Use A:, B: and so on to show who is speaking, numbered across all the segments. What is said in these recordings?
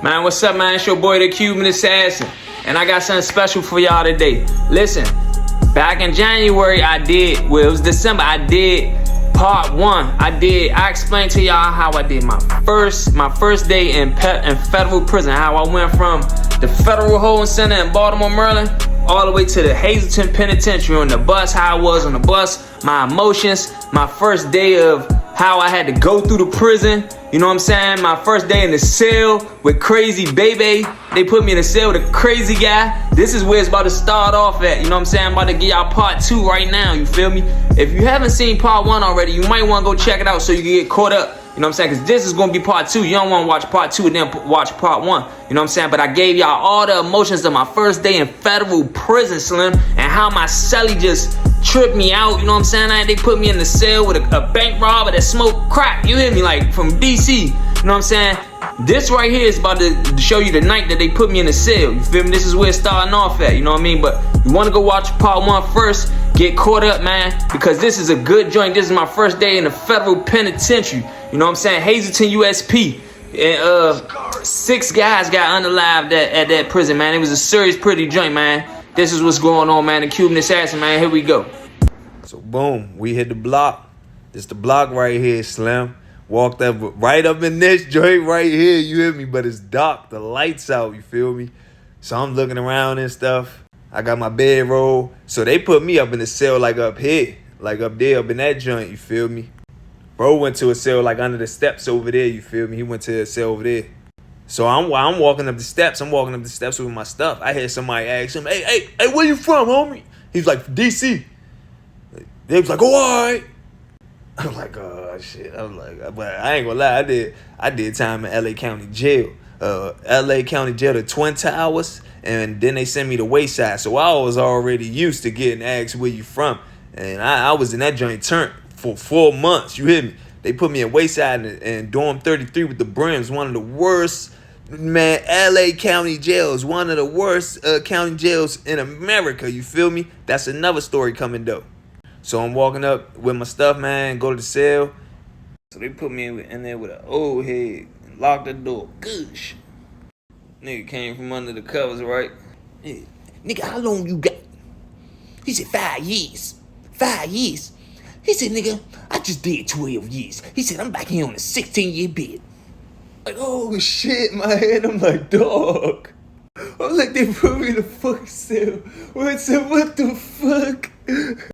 A: Man, what's up, man? It's your boy, the Cuban Assassin. And I got something special for y'all today. Listen, back in January, it was December, I did part 1. I explained to y'all how I did my first day in federal prison. How I went from the federal holding center in Baltimore, Maryland, all the way to the Hazleton Penitentiary on the bus, how I was on the bus, my emotions, my first day of how I had to go through the prison. You know what I'm saying? My first day in the cell with Crazy Baby. They put me in the cell with a crazy guy. This is where it's about to start off at. You know what I'm saying? I'm about to give y'all part 2 right now. You feel me? If you haven't seen part 1 already, you might want to go check it out so you can get caught up. You know what I'm saying? Because this is going to be part 2. You don't want to watch part 2 and then watch part 1. You know what I'm saying? But I gave y'all all the emotions of my first day in federal prison, Slim, and how my cellie just tripped me out. You know what I'm saying? They put me in the cell with a bank robber that smoked crack. You hear me? Like from DC. You know what I'm saying? This right here is about to show you the night that they put me in the cell. You feel me? This is where it's starting off at. You know what I mean? But you want to go watch part 1 first. Get caught up, man, because this is a good joint. This is my first day in the federal penitentiary. You know what I'm saying? Hazleton USP. And 6 guys got unalived at that prison, man. It was a serious pretty joint, man. This is what's going on, man. The Cuban Assassin, man. Here we go.
B: So boom, we hit the block. This the block right here, Slim. Walked up right up in this joint right here, you hear me? But it's dark, the lights out, you feel me? So I'm looking around and stuff. I got my bedroll. So they put me up in the cell like up here, like up there, up in that joint, you feel me? Bro went to a cell like under the steps over there, you feel me? He went to a cell over there. So I'm walking up the steps. I'm walking up the steps with my stuff. I heard somebody ask him, hey, where you from, homie? He's like, DC. They was like, oh, all right. I'm like, oh, shit. I'm like, but I ain't gonna lie. I did time in LA County Jail. LA County Jail, the Twin Towers. And then they sent me to Wayside. So I was already used to getting asked where you from. And I was in that joint turned for 4 months. You hear me? They put me in Wayside and Dorm 33 with the Brims. One of the worst, man, LA County jails. One of the worst county jails in America. You feel me? That's another story coming though. So I'm walking up with my stuff, man, go to the cell. So they put me in there with an old head and locked the door. Goosh. Nigga came from under the covers, right? Hey, nigga, how long you got? He said 5 years. 5 years. He said, nigga, I just did 12 years. He said, I'm back here on a 16-year bid. Like, oh shit, my head. I'm like, dog. I'm like, they put me in the fucking cell. I said, what the fuck?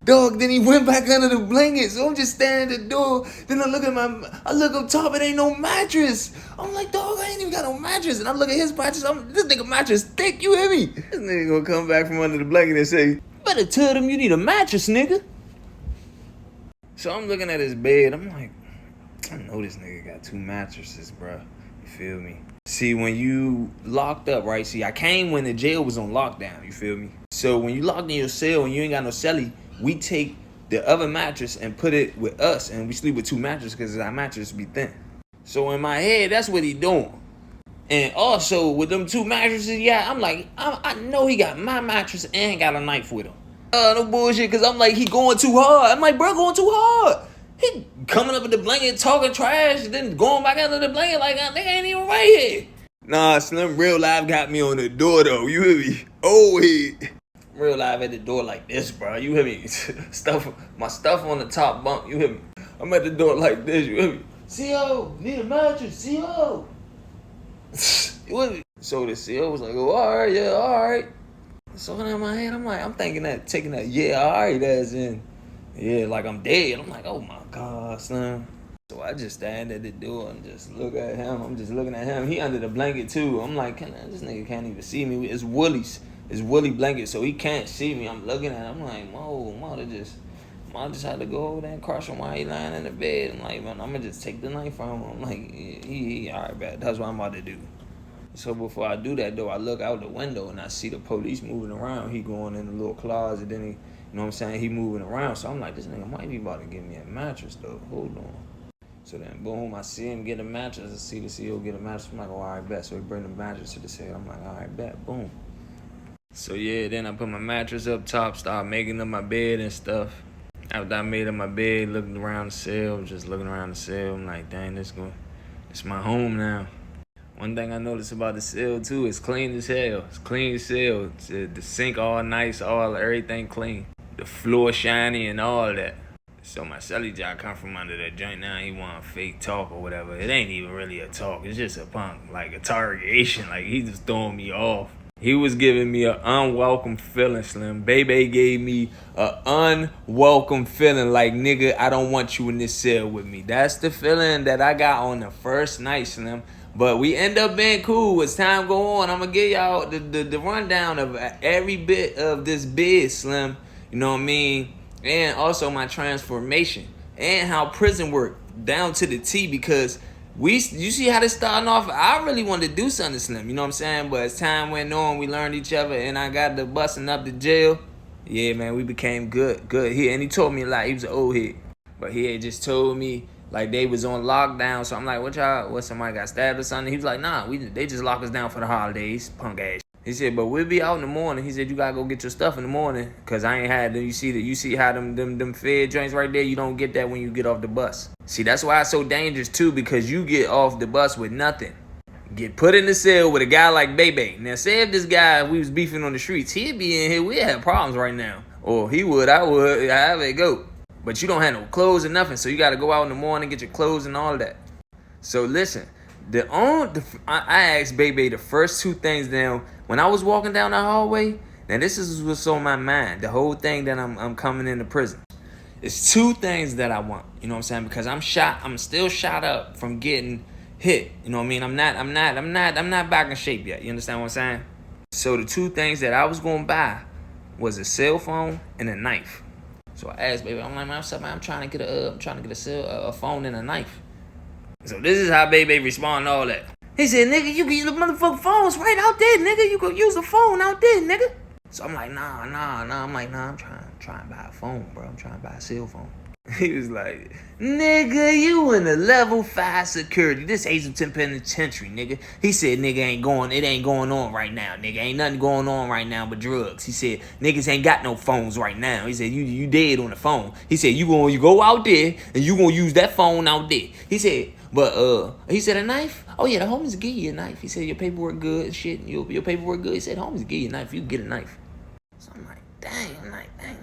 B: Dog, then he went back under the blanket. So I'm just standing at the door. Then I look up top, it ain't no mattress. I'm like, dog, I ain't even got no mattress. And I look at his mattress, this nigga mattress thick, you hear me? This nigga gonna come back from under the blanket and say, better tell them you need a mattress, nigga. So I'm looking at his bed, I'm like, I know this nigga got 2 mattresses, bro. You feel me? See, when you locked up, right? See, I came when the jail was on lockdown, you feel me? So when you locked in your cell and you ain't got no cellie, we take the other mattress and put it with us, and we sleep with 2 mattresses because our mattress be thin. So in my head, that's what he doing. And also, with them 2 mattresses, yeah, I'm like, I know he got my mattress and got a knife with him. No bullshit, because I'm like, he going too hard. I'm like, bro, going too hard. He coming up in the blanket, talking trash, and then going back under the blanket like, nigga ain't even right here. Nah, Slim, real life got me on the door, though. You hear me? Oh, head. Real life at the door like this, bro. You hear me? My stuff on the top bunk. You hear me? I'm at the door like this. You hear me? CO, need a mattress. CO. You hear me? So the CO was like, oh, all right, yeah, all right. So in my head, I'm thinking that, taking that, yeah, all right, as in, yeah, like I'm dead. I'm like, oh my God, Slim. So I just stand at the door and just look at him. I'm just looking at him. He under the blanket too. I'm like, this nigga can't even see me. It's Woolie's. It's Woolie blanket, so he can't see me. I'm looking at him. I'm like, mother just had to go over there and crush him while he lying in the bed. I'm like, man, I'm gonna just take the knife from him. I'm like, he all right, bet. That's what I'm about to do. So before I do that, though, I look out the window and I see the police moving around. He going in the little closet, then he, you know what I'm saying, he moving around. So I'm like, this nigga might be about to give me a mattress, though. Hold on. So then, boom, I see him get a mattress. I see the CO get a mattress. I'm like, oh, all right, bet. So he bring the mattress to the cell. I'm like, all right, bet. Boom. So, yeah, then I put my mattress up top, start making up my bed and stuff. After I made up my bed, looking around the cell, just looking around the cell, I'm like, dang, it's my home now.
A: One thing I noticed about the cell too, it's clean as hell. It's clean as hell. The sink all nice, everything clean. The floor shiny and all that. So my celly job come from under that joint now. He want fake talk or whatever. It ain't even really a talk. It's just a punk, like a target. Like he just throwing me off. He was giving me an unwelcome feeling, Slim. Bebe gave me an unwelcome feeling like, nigga, I don't want you in this cell with me. That's the feeling that I got on the first night, Slim. But we end up being cool as time go on. I'm going to give y'all the rundown of every bit of this bid, Slim. You know what I mean? And also my transformation. And how prison worked down to the T, because you see how this starting off? I really wanted to do something, Slim. You know what I'm saying? But as time went on, we learned each other, and I got the busting up to jail. Yeah, man, we became good. And he told me a lot. He was an old head. But he had just told me, like, they was on lockdown. So I'm like, what somebody got stabbed or something? He was like, nah, they just locked us down for the holidays, punk ass. He said, but we'll be out in the morning. He said, you gotta go get your stuff in the morning, cause I ain't had them. You see how them fed joints right there? You don't get that when you get off the bus. See, that's why it's so dangerous too, because you get off the bus with nothing. Get put in the cell with a guy like Bebe. Now, say if this guy, we was beefing on the streets, he'd be in here, we'd have problems right now. Or he would, I would, however it go. But you don't have no clothes or nothing, so you gotta go out in the morning, get your clothes and all that. So listen, I asked Bebe the first two things down. When I was walking down the hallway, now this is what's on my mind. The whole thing that I'm coming into prison. It's two things that I want. You know what I'm saying? Because I'm still shot up from getting hit. You know what I mean? I'm not back in shape yet. You understand what I'm saying? So the two things that I was gonna buy was a cell phone and a knife. So I asked Baby, I'm like, man, what's up, man? I'm trying to get a phone and a knife. So this is how Baby respond to all that. He said, nigga, you get the motherfucking phones right out there, nigga. You could use the phone out there, nigga. So I'm like, nah. I'm like, nah, I'm trying to buy a phone, bro. I'm trying to buy a cell phone. He was like, nigga, you in a level 5 security. This Hazleton Penitentiary, nigga. He said, nigga, it ain't going on right now, nigga. Ain't nothing going on right now but drugs. He said, niggas ain't got no phones right now. He said, you dead on the phone. He said, you go out there and you gonna use that phone out there. He said, he said, a knife? Oh yeah, the homies give you a knife. He said, your paperwork good and shit. Your paperwork good. He said, homies give you a knife. You can get a knife. So I'm like, dang,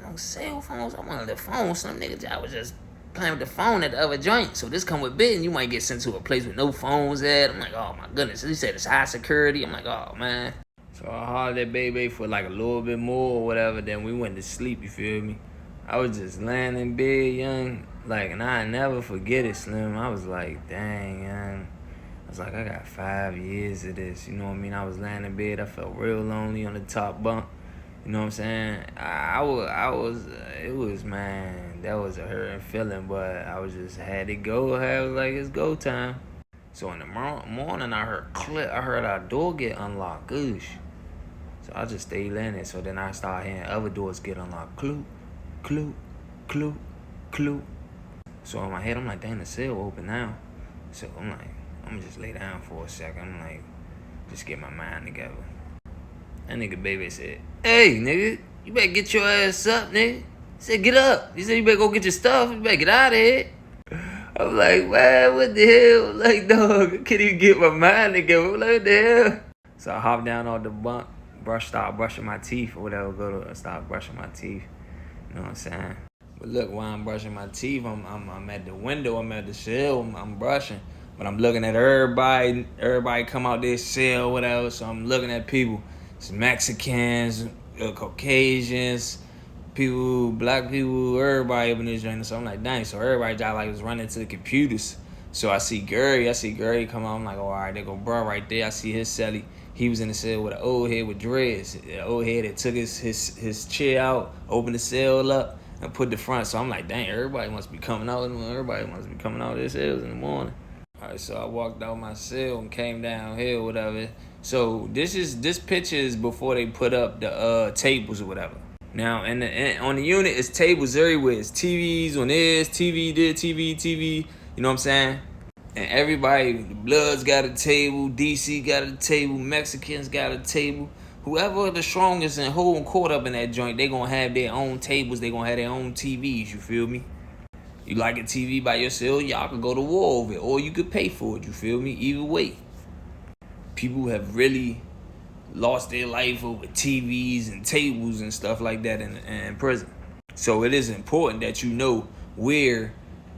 A: no cell phones. I wanted the phone. Some niggas, I was just playing with the phone at the other joint. So this come with bid, and you might get sent to a place with no phones at. I'm like, oh my goodness. He said it's high security. I'm like, oh man. So I hollered at Baby for like a little bit more or whatever. Then we went to sleep, you feel me? I was just laying in bed, young. Like, and I never forget it, Slim. I was like, dang, young. I was like, I got 5 years of this. You know what I mean? I was laying in bed. I felt real lonely on the top bunk. You know what I'm saying? It was, man, that was a hurting feeling, but I was just had to go. I was like, it's go time. So in the morning, I heard our door get unlocked. Goosh. So I just stayed laying there. So then I started hearing other doors get unlocked. Cloop, cloop, cloop, cloop. So in my head, I'm like, dang, the cell open now. So I'm like, I'm gonna just lay down for a second. I'm like, just get my mind together. That nigga Baby said, hey, nigga, you better get your ass up, nigga. He said, get up. He said, you better go get your stuff. You better get out of here. I'm like, man, what the hell? Like, dog, I can't even get my mind together. I'm like, what the hell? So I hopped down off the bunk, start brushing my teeth or whatever. Start brushing my teeth. You know what I'm saying? But look, while I'm brushing my teeth, I'm at the window. I'm at the cell. I'm brushing. But I'm looking at everybody. Everybody come out their cell, whatever. So I'm looking at people. It's Mexicans, Caucasians, people, black people, everybody up in this joint. So I'm like, dang. So everybody just like was running to the computers. So I see Gary come out. I'm like, oh, all right, there go bro right there. I see his celly. He was in the cell with an old head with dreads. The old head that took his chair out, opened the cell up, and put the front. So I'm like, dang, everybody must be coming out. Everybody must be coming out of their cells in the morning. All right, so I walked out my cell and came down here, whatever. So this picture is before they put up the tables or whatever. Now, and on the unit, it's tables everywhere. It's TVs on this, TV. You know what I'm saying? And everybody, the Bloods got a table, DC got a table, Mexicans got a table. Whoever the strongest and holding court up in that joint, they gonna have their own tables. They gonna have their own TVs. You feel me? You like a TV by yourself, y'all could go to war over it, or you could pay for it. You feel me? Either way. people have really lost their life over TVs and tables and stuff like that in prison. So it is important that you know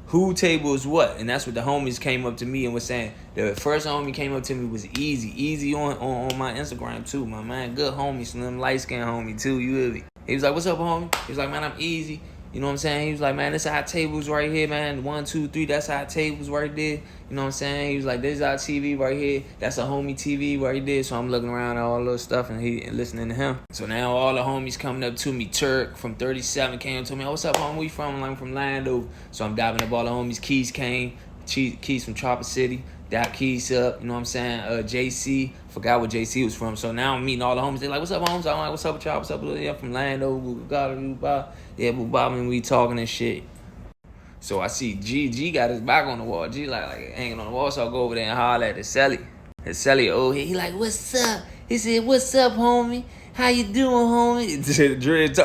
A: who table is what. And that's what the homies came up to me and was saying. The first homie came up to me was Easy on my Instagram too, my man. Good homie, slim, light-skinned homie too, you hear me? He was like, what's up, homie? He was like, man, I'm Easy. You know what I'm saying? He was like, man, this our tables right here, man. 1, 2, 3, that's our tables right there. You know what I'm saying? He was like, this is our TV right here. That's a homie TV right there. So I'm looking around at all those stuff and listening to him. So now all the homies coming up to me. Turk from 37 came to me. Oh, what's up, homie? Where you from? I'm from Lando. So I'm diving up all the homies. Keys came. Keys from Chopper City. Dot Keys up. You know what I'm saying? JC. Forgot what JC was from. So now I'm meeting all the homies. They like, what's up, homies? I'm like, what's up with y'all? What's up with y'all? From Lando. Yeah, Bob, and we talking and shit. So I see G got his back on the wall. G like hanging on the wall. So I go over there and holler at his celly. His celly, he like, what's up? He said, what's up, homie? How you doing, homie? Dread,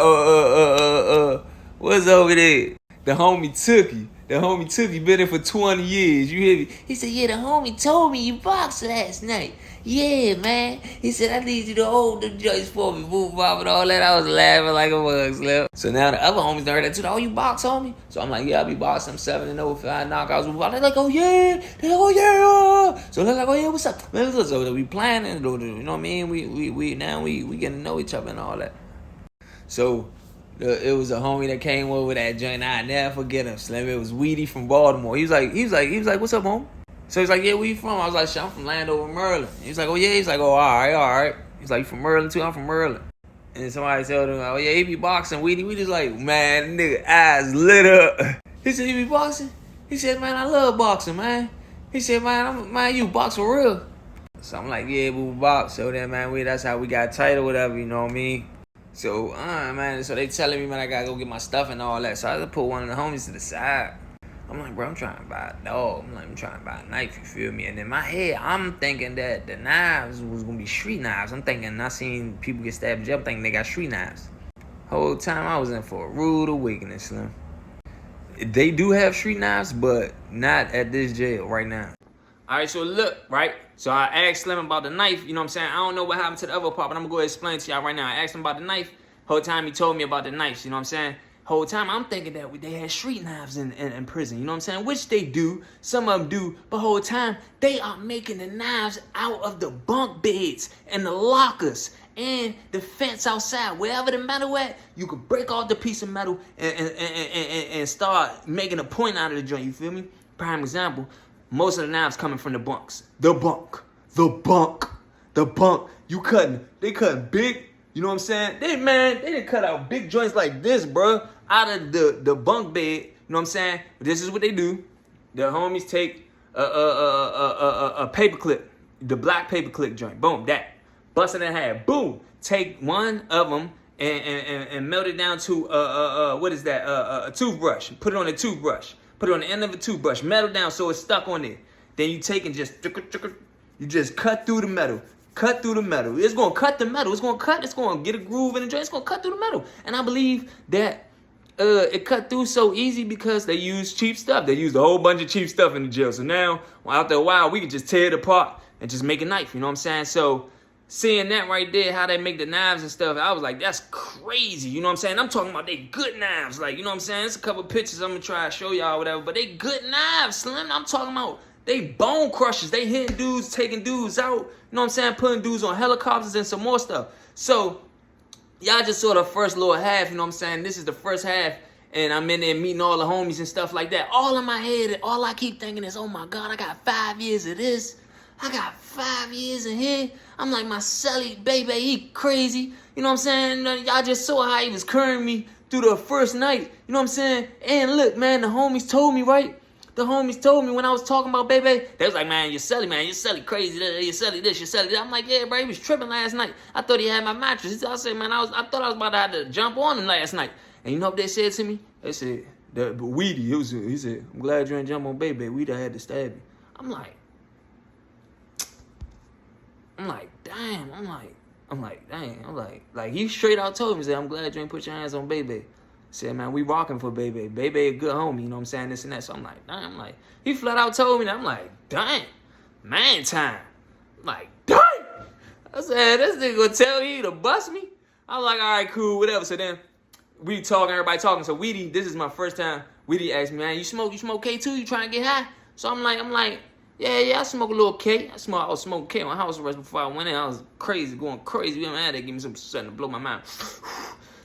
A: what's over there? The homie Tookie. The homie Tookie been there for 20 years. You hear me? He said, yeah, the homie told me you boxed last night. Yeah, man. He said, I need you to hold the joints for me, move off and all that. I was laughing like a mug slip. So now the other homies done heard that too. Oh, you box, homie? So I'm like, yeah, I be boxing. I'm 7-0 if I knockouts. They're like, oh, yeah. They're like, oh, yeah. So they're like, oh, yeah, what's up? So we planning, you know what I mean? We getting to know each other and all that. So it was a homie that came over that joint. I never forget him, Slim. It was Weedy from Baltimore. He was like, what's up, homie? So he's like, yeah, where you from? I was like, shit, I'm from Landover, Maryland. He's like, oh, yeah. He's like, oh, all right. He's like, you from Maryland, too? I'm from Maryland. And somebody told him, oh, yeah, he be boxing, Weedy. We just like, man, nigga, eyes lit up. He said, he be boxing? He said, man, I love boxing, man. He said, man, you box for real? So I'm like, yeah, we box. So then, man, that's how we got tight or whatever, you know what I mean? So, man, so they telling me, man, I gotta go get my stuff and all that. So I just put one of the homies to the side. I'm like, bro, I'm trying to buy a dog. I'm trying to buy a knife, you feel me? And in my head, I'm thinking that the knives was going to be street knives. I'm thinking, I seen people get stabbed in jail. I'm thinking they got street knives. Whole time I was in for a rude awakening, Slim. They do have street knives, but not at this jail right now. All right, so look, right? So I asked Slim about the knife, you know what I'm saying? I don't know what happened to the other part, but I'm going to go ahead and explain to y'all right now. I asked him about the knife. Whole time he told me about the knives, you know what I'm saying? Whole time I'm thinking that they had street knives in prison, you know what I'm saying? Which they do, some of them do, but whole time they are making the knives out of the bunk beds and the lockers and the fence outside. Wherever the metal at, you can break off the piece of metal and start making a point out of the joint, you feel me? Prime example, most of the knives coming from the bunks. The bunk. They cutting big. You know what I'm saying? They done cut out big joints like this, bro, out of the bunk bed. You know what I'm saying? But this is what they do. The homies take a paper clip, the black paper clip joint. Boom, that. Bust it in half. Boom. Take one of them and melt it down to a toothbrush. Put it on a toothbrush. Put it on the end of a toothbrush. Melt it down so it's stuck on there. Then you take and just cut through the metal. Cut through the metal. It's going to cut the metal. It's going to get a groove in the joint. It's going to cut through the metal. And I believe that it cut through so easy because they used cheap stuff. They used a whole bunch of cheap stuff in the jail. So now, after a while, we can just tear it apart and just make a knife. You know what I'm saying? So seeing that right there, how they make the knives and stuff, I was like, that's crazy. You know what I'm saying? I'm talking about they good knives. Like, you know what I'm saying? There's a couple pictures I'm going to try to show y'all whatever. But they good knives, Slim. I'm talking about they bone crushers. They hitting dudes, taking dudes out. You know what I'm saying? Putting dudes on helicopters and some more stuff. So, y'all just saw the first little half, you know what I'm saying? This is the first half, and I'm in there meeting all the homies and stuff like that. All in my head, all I keep thinking is, oh my God, I got 5 years of this. I got 5 years in here. I'm like, my celly baby, he crazy. You know what I'm saying? Y'all just saw how he was carrying me through the first night. You know what I'm saying? And look, man, the homies told me, right? The homies told me when I was talking about baby, they was like, man, you're celly crazy, you're celly this, you're celly that. I'm like, yeah, bro, he was tripping last night. I thought he had my mattress. I said, man, I thought I was about to have to jump on him last night. And you know what they said to me? They said, Weedy, he said, I'm glad you ain't jump on baby. Weedy had to stab you. I'm like, damn. Like he straight out told me, said, I'm glad you ain't put your hands on baby. Said, man, we rocking for Bebe. Bebe a good homie, you know what I'm saying? This and that. So I'm like, damn. He flat out told me that. I'm like, damn. Man time. I'm like, damn. I said, this nigga gonna tell me to bust me? I was like, all right, cool, whatever. So then we talking, everybody talking. So Weedy, this is my first time. Weedy asked me, man, you smoke K2? You trying to get high? So I'm like, yeah, I smoke a little K. I was smoking K in my house arrest before I went in. I was going crazy. You know, man, they give me something to blow my mind.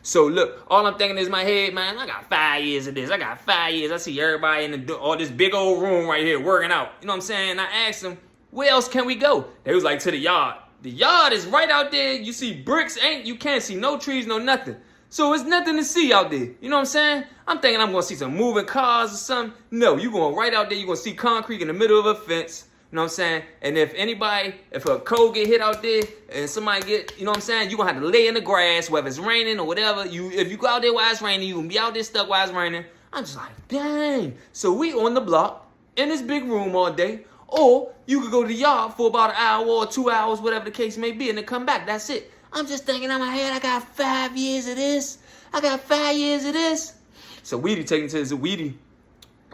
A: So look, all I'm thinking is in my head, man, I got 5 years of this. I got 5 years. I see everybody in all this big old room right here working out. You know what I'm saying? I asked them, where else can we go? They was like, to the yard. The yard is right out there. You see bricks, you can't see no trees, no nothing. So it's nothing to see out there. You know what I'm saying? I'm thinking I'm gonna see some moving cars or something. No, you going right out there, you gonna see concrete in the middle of a fence. You know what I'm saying? And if a cold get hit out there and somebody get, you know what I'm saying, you gonna have to lay in the grass, whether it's raining or whatever. If you go out there while it's raining, you gonna be out there stuck while it's raining. I'm just like, dang. So we on the block in this big room all day. Or you could go to the yard for about an hour or 2 hours, whatever the case may be, and then come back. That's it. I'm just thinking in my head, I got 5 years of this. I got 5 years of this. So Weedy taking to his Weedy.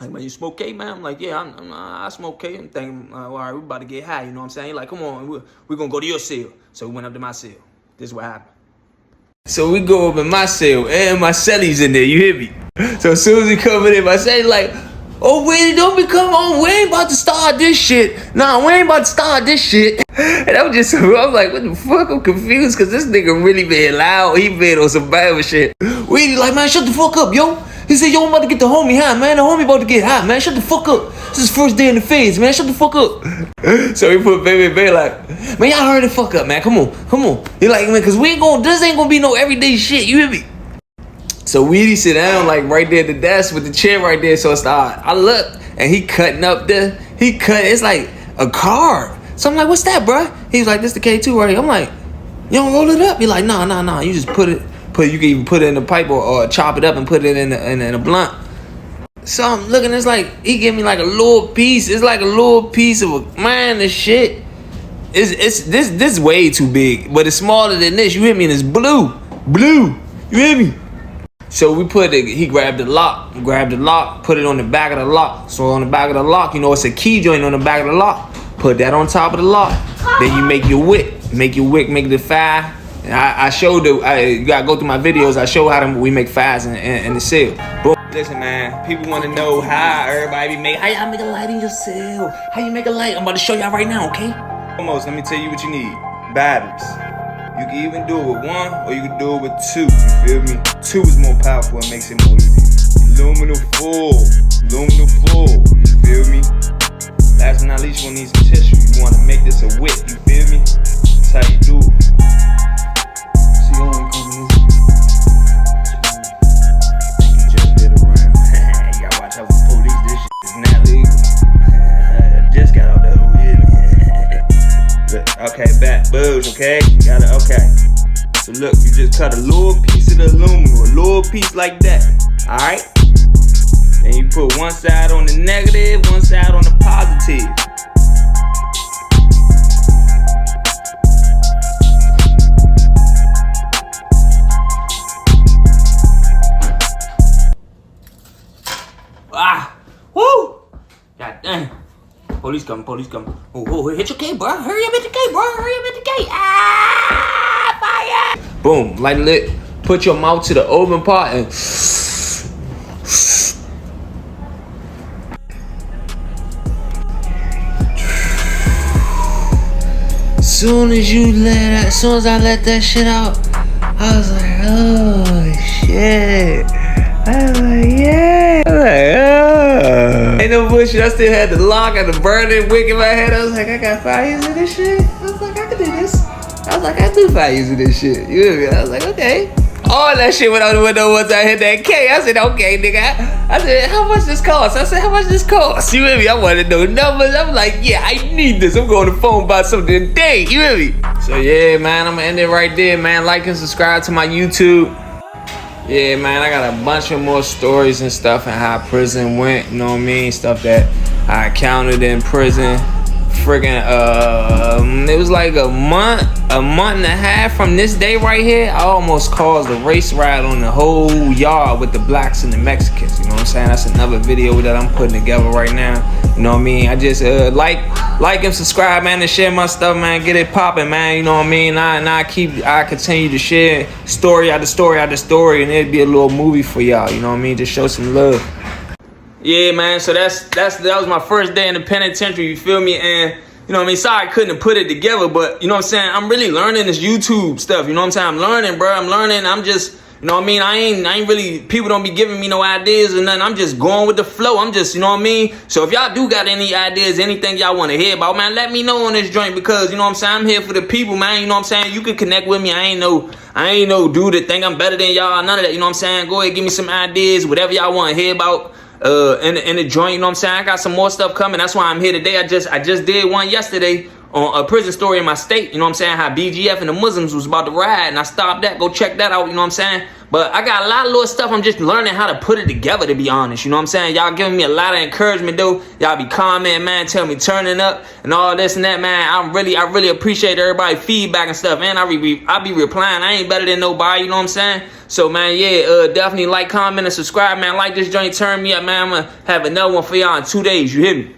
A: Like, man, you smoke K, man? I'm like, yeah, I smoke K. I'm thinking, all right, we about to get high, you know what I'm saying? He's like, come on, we're going to go to your cell. So we went up to my cell. This is what happened. So we go up in my cell, and my celly's in there, you hear me? So as soon as he come in, my celly's like, oh, wait, don't be coming on. We ain't about to start this shit. Nah, we ain't about to start this shit. And I'm like, what the fuck? I'm confused because this nigga really been loud. He been on some bad shit. We like, man, shut the fuck up, yo. He said, yo, I'm about to get the homie high, man. The homie about to get high, man. Shut the fuck up. This is first day in the phase, man. Shut the fuck up. So he put baby like, man, y'all heard the fuck up, man. Come on. He like, man, because this ain't gonna be no everyday shit. You hear me? So Weedy sit down like right there at the desk with the chair right there. So it's I look and he cutting up there. It's like a card. So I'm like, what's that, bro? He was like, this the K2 right here. I'm like, you don't roll it up? He like, nah. You just put it. You can even put it in the pipe or chop it up and put it in a blunt. So I'm looking. It's like he gave me like a little piece. It's like a little piece of man. This shit. This way too big, but it's smaller than this. You hear me? And it's blue. You hear me? So we he grabbed the lock, put it on the back of the lock. So on the back of the lock, you know, it's a key joint on the back of the lock. Put that on top of the lock. Then you make your wick, make the fire. And I showed you gotta go through my videos. I show how we make fires in the cell. Boom. Listen, man, people want to know how everybody how y'all make a light in your cell. How you make a light? I'm about to show y'all right now, okay? Almost, let me tell you what you need. Batteries. You can even do it with 1 or you can do it with 2, you feel me? 2 is more powerful and makes it more easy. Aluminum foil, you feel me? Last but not least, you want to need some tissue. You want to make this a wick, you feel me? That's how you do it. See, you only come easy. You just did a round. You gotta watch out for the police, this shit is not legal. Just got out the hood. Okay, back, booze, okay? Okay. So look, you just cut a little piece of the aluminum, a little piece like that, alright? Then you put one side on the negative, one side on the positive. Woo! God damn. Police coming. Oh, hit your K, bro. Hurry up, hit the K, bro. Fire! Boom, light lit. Put your mouth to the open part and soon as I let that shit out, I was like, oh shit. I was like, yeah. Ain't no bullshit. I still had the lock and the burning wick in my head. I was like, I got 5 years of this shit. I was like, I can do this. I was like, I do 5 years of this shit. You hear me? I was like, okay. All that shit went out the window once I hit that K. I said, okay, nigga. I said, how much this cost? You hear me? I wanted to know numbers. I'm like, yeah, I need this. I'm going to the phone about something today. You hear me? So yeah, man, I'm gonna end it right there, man. Like and subscribe to my YouTube. Yeah, man, I got a bunch of more stories and stuff and how prison went, you know what I mean? Stuff that I encountered in prison. Friggin', it was like a month and a half from this day right here. I almost caused a race ride on the whole yard with the blacks and the Mexicans, you know what I'm saying? That's another video that I'm putting together right now. You know what I mean? I just like and subscribe, man, and share my stuff, man. Get it popping, man. You know what I mean? I continue to share story after story after story, and it'd be a little movie for y'all. You know what I mean? Just show some love. Yeah, man. So that was my first day in the penitentiary. You feel me? And you know what I mean? Sorry I couldn't have put it together, but you know what I'm saying? I'm really learning this YouTube stuff. You know what I'm saying? I'm learning, bro. I'm learning. I'm just, you know what I mean? I ain't really, people don't be giving me no ideas or nothing. I'm just going with the flow. I'm just, you know what I mean? So if y'all do got any ideas, anything y'all want to hear about, man, let me know on this joint, because, you know what I'm saying? I'm here for the people, man. You know what I'm saying? You can connect with me. I ain't no dude that think I'm better than y'all. None of that. You know what I'm saying? Go ahead, give me some ideas, whatever y'all want to hear about. In the joint, you know what I'm saying? I got some more stuff coming. That's why I'm here today. I just did one yesterday on a prison story in my state. You know what I'm saying? How BGF and the Muslims was about to ride, and I stopped that. Go check that out. You know what I'm saying? But I got a lot of little stuff. I'm just learning how to put it together, to be honest. You know what I'm saying? Y'all giving me a lot of encouragement, though. Y'all be commenting, man, tell me turning up and all this and that, man. I really appreciate everybody feedback and stuff, man. I be replying. I ain't better than nobody. You know what I'm saying? So, man, yeah, definitely like, comment, and subscribe, man. Like this joint, turn me up, man. I'm gonna have another one for y'all in 2 days. You hear me?